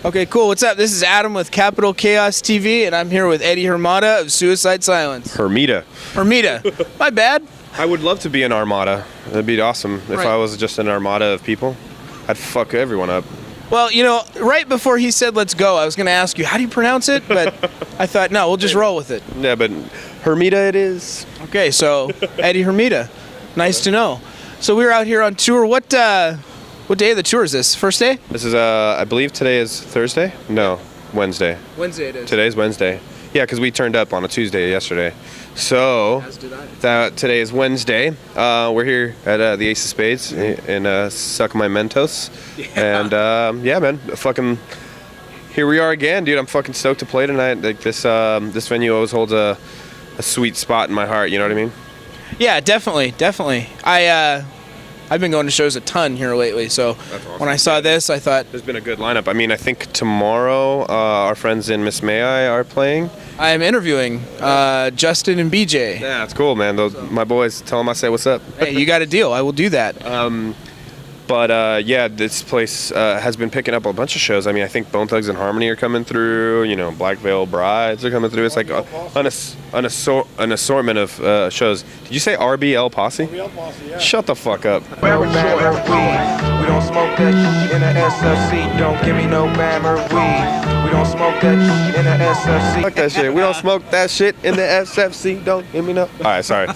Okay, cool. What's up? This is Adam with Capital Chaos TV, and I'm here with Eddie Hermida of Suicide Silence. Hermida. My bad. I would love to be an armada. That'd be awesome. If Right. I was just an armada of people, I'd fuck everyone up. Well, you know, right before he said let's go, I was going to ask you, how do you pronounce it? But I thought, no, we'll just roll with it. Yeah, but Hermida it is. Okay, so Eddie Hermida. Nice to know. So we were out here on tour. What day of the tour is this? First day? This is, I believe today is Thursday? No, Wednesday. Wednesday it is. Today's Wednesday. Yeah, because we turned up on a Tuesday yesterday. So, As did I. today is Wednesday. We're here at the Ace of Spades in Sacramento. Yeah. And yeah, man, fucking, here we are again, dude. I'm fucking stoked to play tonight. Like this venue always holds a sweet spot in my heart, you know what I mean? Yeah, definitely. I've been going to shows a ton here lately, so That's awesome. when I saw this, I thought, There's been a good lineup. I mean, I think tomorrow our friends in Miss May I are playing. I'm interviewing Justin and BJ. Yeah, that's cool, man. My boys, tell them I say what's up. Hey, you got a deal. I will do that. But yeah, this place has been picking up a bunch of shows. I mean, I think Bone Thugs and Harmony are coming through. You know, Black Veil Brides are coming through. It's like an assortment of shows. Did you say RBL Posse? RBL Posse, yeah. Shut the fuck up. We don't smoke that in the SFC. Don't give me no bammer weed. We don't smoke that in the SFC. Fuck that shit. We don't smoke that shit in the SFC. Don't give me no. All right, sorry.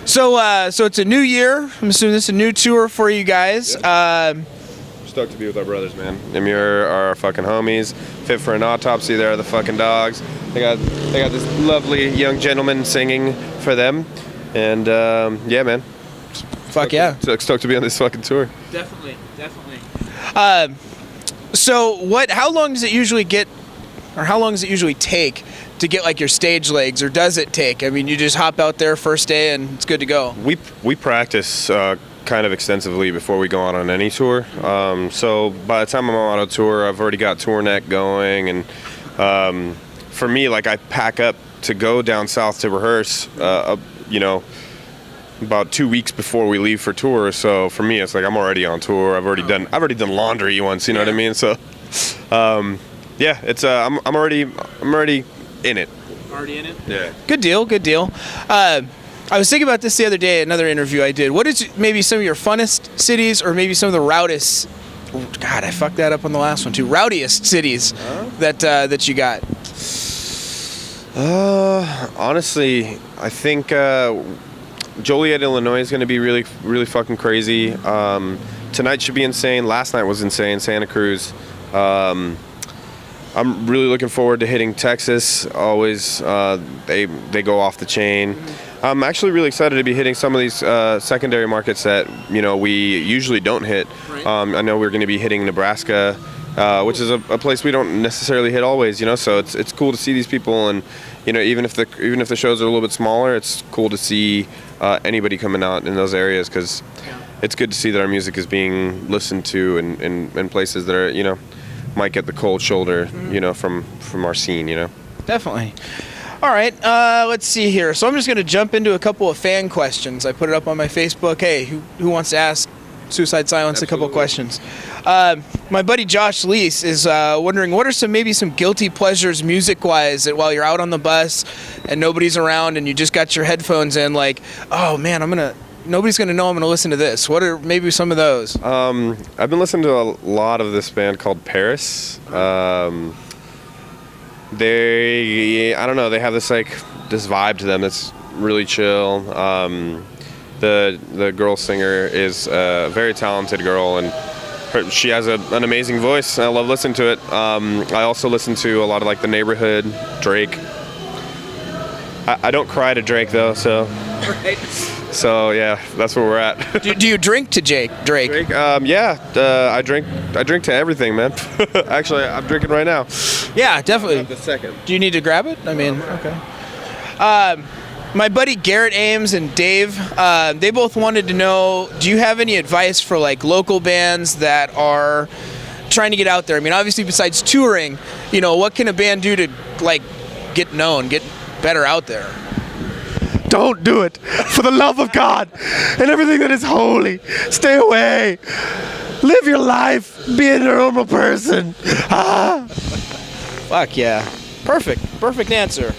So it's a new year. I'm assuming this is a new tour for you guys. Stoked to be with our brothers, man. Them are our fucking homies. Fit for an autopsy. They're the fucking dogs. They got this lovely young gentleman singing for them, and yeah, man. Fuck yeah. Stoked to be on this fucking tour. Definitely. So how long does it usually take to get like your stage legs, or does it take? I mean, you just hop out there first day and it's good to go. We practice kind of extensively before we go out on any tour. So by the time I'm on a tour, I've already got tour neck going, and for me, like, I pack up to go down south to rehearse. You know, about 2 weeks before we leave for tour. So for me, it's like I'm already on tour. I've already done laundry once. You know what I mean? So yeah, it's I'm already in it. Already in it? Yeah. Good deal. I was thinking about this the other day, another interview I did. What is maybe some of your funnest cities, or maybe some of the rowdiest? God, I fucked that up on the last one too. Rowdiest cities that you got. Honestly, I think Joliet, Illinois is going to be really, really fucking crazy. Tonight should be insane. Last night was insane. Santa Cruz. I'm really looking forward to hitting Texas. Always, they go off the chain. I'm actually really excited to be hitting some of these secondary markets that, you know, we usually don't hit. Right. I know we're going to be hitting Nebraska, which is a place we don't necessarily hit always. You know, so it's cool to see these people, and you know, even if the shows are a little bit smaller, it's cool to see anybody coming out in those areas, because it's good to see that our music is being listened to in places that are, you know, might get the cold shoulder, you know, from our scene, you know. Definitely. All right, let's see here. So I'm just going to jump into a couple of fan questions. I put it up on my Facebook. Hey, who wants to ask Suicide Silence a couple of questions? My buddy Josh Leese is wondering, what are some guilty pleasures music-wise that while you're out on the bus and nobody's around and you just got your headphones in, like, oh man, nobody's going to know I'm going to listen to this. What are maybe some of those? I've been listening to a lot of this band called Pyre. I don't know, they have this vibe to them that's really chill. The girl singer is a very talented girl, and she has an amazing voice. I love listening to it. I also listen to a lot of like The Neighborhood, Drake. I don't cry to Drake though, so. Right. So yeah, that's where we're at. Do you drink to Drake? Yeah, I drink to everything, man. Actually, I'm drinking right now. Yeah, definitely. The second. Do you need to grab it? I mean, okay. My buddy Garrett Ames and Dave, they both wanted to know, do you have any advice for like local bands that are trying to get out there? I mean, obviously besides touring, you know, what can a band do to like get known, get better out there? Don't do it. For the love of God and everything that is holy, stay away. Live your life. Be a normal person. Fuck yeah. Perfect answer.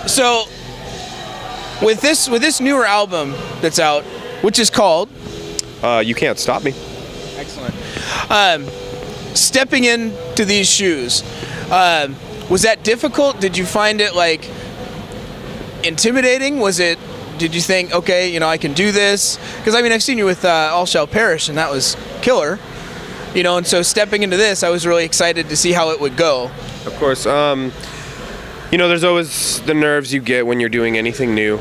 So with this newer album that's out, which is called You Can't Stop Me. Excellent. Stepping into these shoes, was that difficult? Did you find it like intimidating? Did you think, okay, I can do this? Because I mean, I've seen you with All Shall Perish, and that was killer. And so stepping into this, I was really excited to see how it would go. Of course. There's always the nerves you get when you're doing anything new.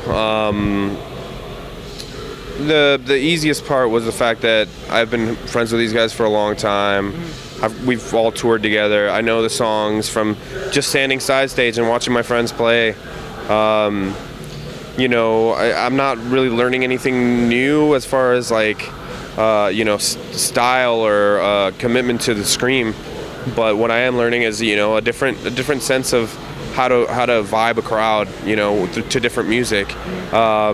The easiest part was the fact that I've been friends with these guys for a long time. We've all toured together. I know the songs from just standing side stage and watching my friends play. I'm not really learning anything new as far as like, style or commitment to the scream. But what I am learning is, a different sense of how to vibe a crowd, to different music. How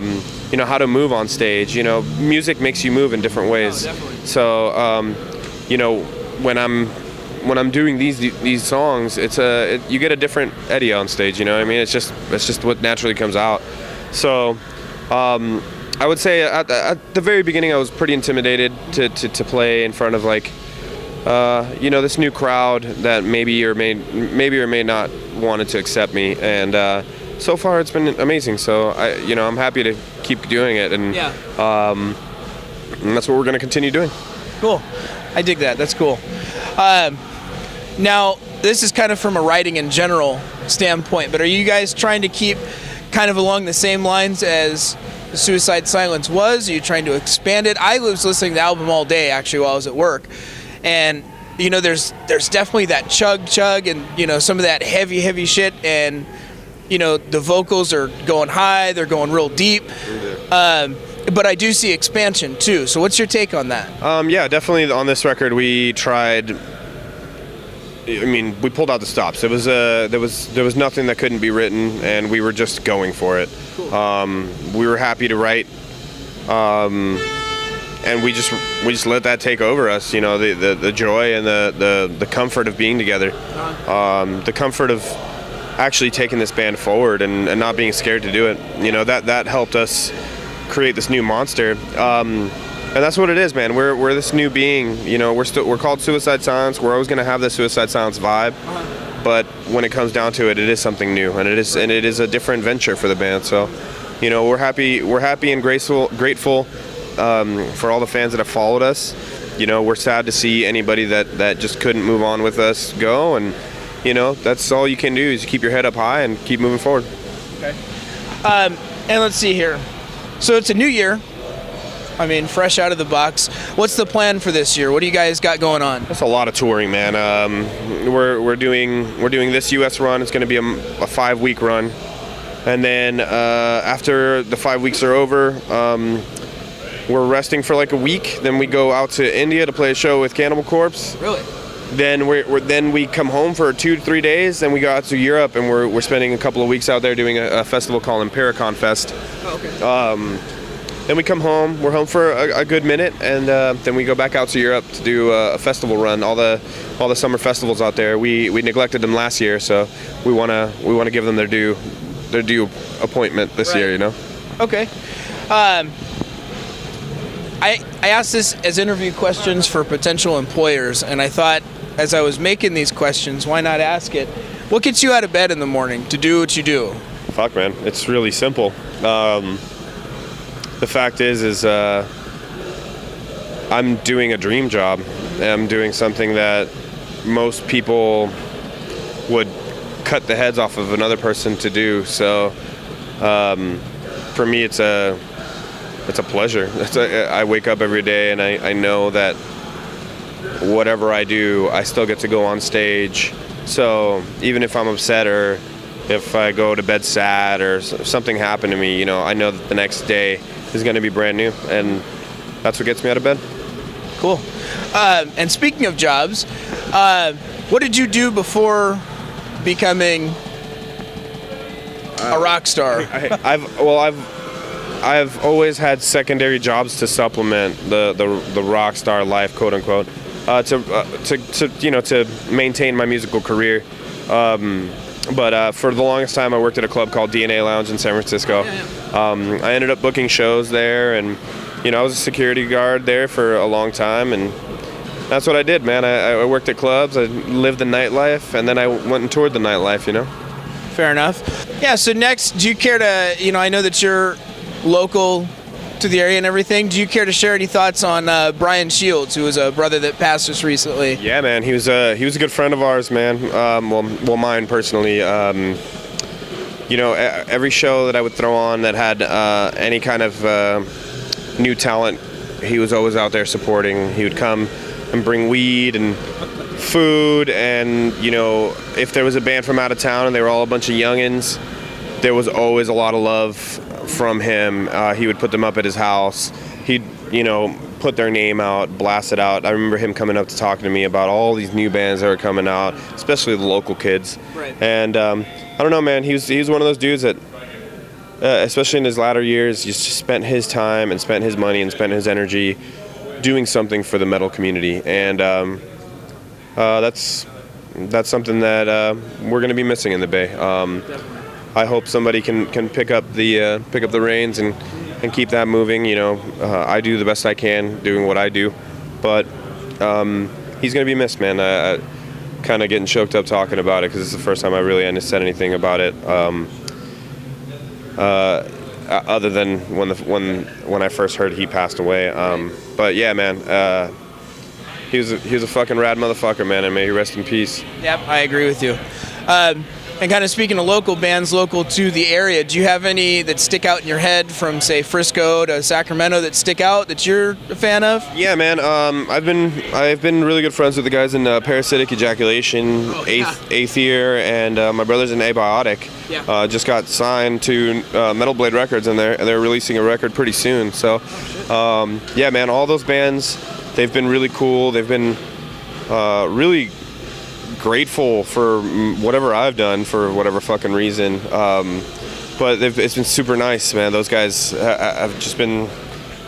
to move on stage. Music makes you move in different ways. Oh, definitely. So, when I'm doing these songs, you get a different Eddie on stage. I mean, it's just what naturally comes out. So, I would say at the very beginning, I was pretty intimidated to play in front of like, this new crowd that maybe or may not wanted to accept me, and so far it's been amazing. So I'm happy to keep doing it, and and that's what we're going to continue doing. Cool. I dig that. That's cool. Now, this is kind of from a writing in general standpoint, but are you guys trying to keep kind of along the same lines as Suicide Silence was? Are you trying to expand it? I was listening to the album all day, actually, while I was at work. And, there's definitely that chug and, some of that heavy shit. And, the vocals are going high. They're going real deep. But I do see expansion, too. So what's your take on that? Yeah, definitely on this record, we tried... we pulled out the stops. There was nothing that couldn't be written, and we were just going for it. Cool. We were happy to write, and we just let that take over us. The joy and the comfort of being together, the comfort of actually taking this band forward and not being scared to do it. That helped us create this new monster. And that's what it is, man. We're this new being. We're called Suicide Silence. We're always going to have the Suicide Silence vibe. But when it comes down to it, it is something new, and it is a different venture for the band. So, we're happy and grateful for all the fans that have followed us. We're sad to see anybody that just couldn't move on with us go, and that's all you can do is keep your head up high and keep moving forward. Okay. And let's see here. So it's a new year. Fresh out of the box. What's the plan for this year? What do you guys got going on? That's a lot of touring, man. We're doing this U.S. run. It's going to be a 5-week run, and then after the 5 weeks are over, we're resting for like a week. Then we go out to India to play a show with Cannibal Corpse. Really? Then we come home for 2 to 3 days. Then we go out to Europe, and we're spending a couple of weeks out there doing a festival called Empiricon Fest. Oh, okay. Then we come home. We're home for a good minute, and then we go back out to Europe to do a festival run. All the summer festivals out there. We neglected them last year, so we wanna give them their due appointment this year. Okay. I asked this as interview questions for potential employers, and I thought as I was making these questions, why not ask it? What gets you out of bed in the morning to do what you do? Fuck, man, it's really simple. The fact is I'm doing a dream job. I'm doing something that most people would cut the heads off of another person to do. So for me, it's a pleasure. I wake up every day and I know that whatever I do, I still get to go on stage. So even if I'm upset or if I go to bed sad or something happened to me, I know that the next day is going to be brand new, and that's what gets me out of bed. Cool. And speaking of jobs, what did you do before becoming a rock star? I've always had secondary jobs to supplement the rock star life, quote unquote, to maintain my musical career. But for the longest time, I worked at a club called DNA Lounge in San Francisco. I ended up booking shows there, and I was a security guard there for a long time, and that's what I did, man. I worked at clubs, I lived the nightlife, and then I went and toured the nightlife, Fair enough. Yeah, so next, do you care to, I know that you're local to the area and everything. Do you care to share any thoughts on Brian Shields, who was a brother that passed us recently? Yeah, man, he was a good friend of ours, man. Well, mine personally. Every show that I would throw on that had any kind of new talent, he was always out there supporting. He would come and bring weed and food, and if there was a band from out of town and they were all a bunch of youngins, there was always a lot of love from him. He would put them up at his house. He'd put their name out, blast it out. I remember him coming up to talking to me about all these new bands that were coming out, especially the local kids. Right. And I don't know, man, he was one of those dudes that especially in his latter years, just spent his time and spent his money and spent his energy doing something for the metal community, and that's something that we're going to be missing in the Bay. I hope somebody can pick up the reins and keep that moving. I do the best I can doing what I do, but he's going to be missed, man. I kind of getting choked up talking about it because it's the first time I really said anything about it. Other than when I first heard he passed away. But yeah, man, he was a fucking rad motherfucker, man, and may he rest in peace. Yep, I agree with you. And kind of speaking of local bands local to the area, do you have any that stick out in your head from, say, Frisco to Sacramento that stick out that you're a fan of? Yeah, man. I've been really good friends with the guys in Parasitic Ejaculation, Eighth Year, and my brother's in Abiotic. Yeah. Just got signed to Metal Blade Records, and they're releasing a record pretty soon. So, yeah, man, all those bands, they've been really cool. They've been really grateful for whatever I've done for whatever fucking reason, but it's been super nice, man. Those guys have just been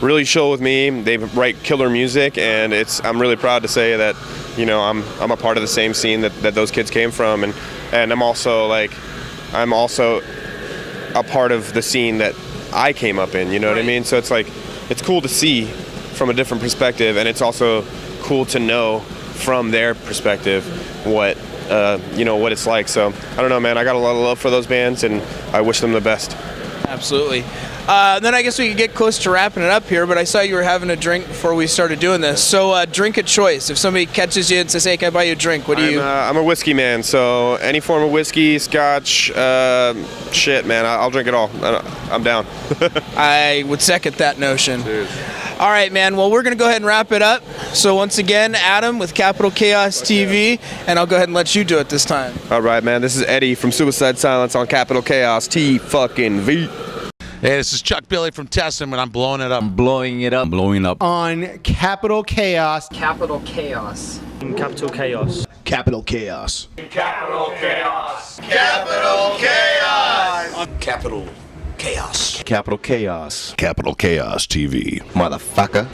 really chill with me. They write killer music, and I'm really proud to say that I'm a part of the same scene that those kids came from, and I'm also a part of the scene that I came up in. You know what I mean? So it's cool to see from a different perspective, and it's also cool to know from their perspective what it's like. So I don't know, man, I got a lot of love for those bands, and I wish them the best. Absolutely. Then I guess we could get close to wrapping it up here, but I saw you were having a drink before we started doing this. So drink of choice. If somebody catches you and says, hey, can I buy you a drink, what do you... I'm a whiskey man, so any form of whiskey, scotch, shit, man, I'll drink it all. I'm down. I would second that notion. Dude. All right, man. Well, we're going to go ahead and wrap it up. So once again, Adam with Capital Chaos TV, and I'll go ahead and let you do it this time. All right, man. This is Eddie from Suicide Silence on Capital Chaos T-fucking-V. Hey, this is Chuck Billy from Testament, and I'm blowing it up. Blowing up. On Capital Chaos. Capital Chaos. Capital Chaos. Capital Chaos. Capital Chaos. Capital Chaos. Capital Chaos. Capital Chaos. Capital Chaos TV. Motherfucker.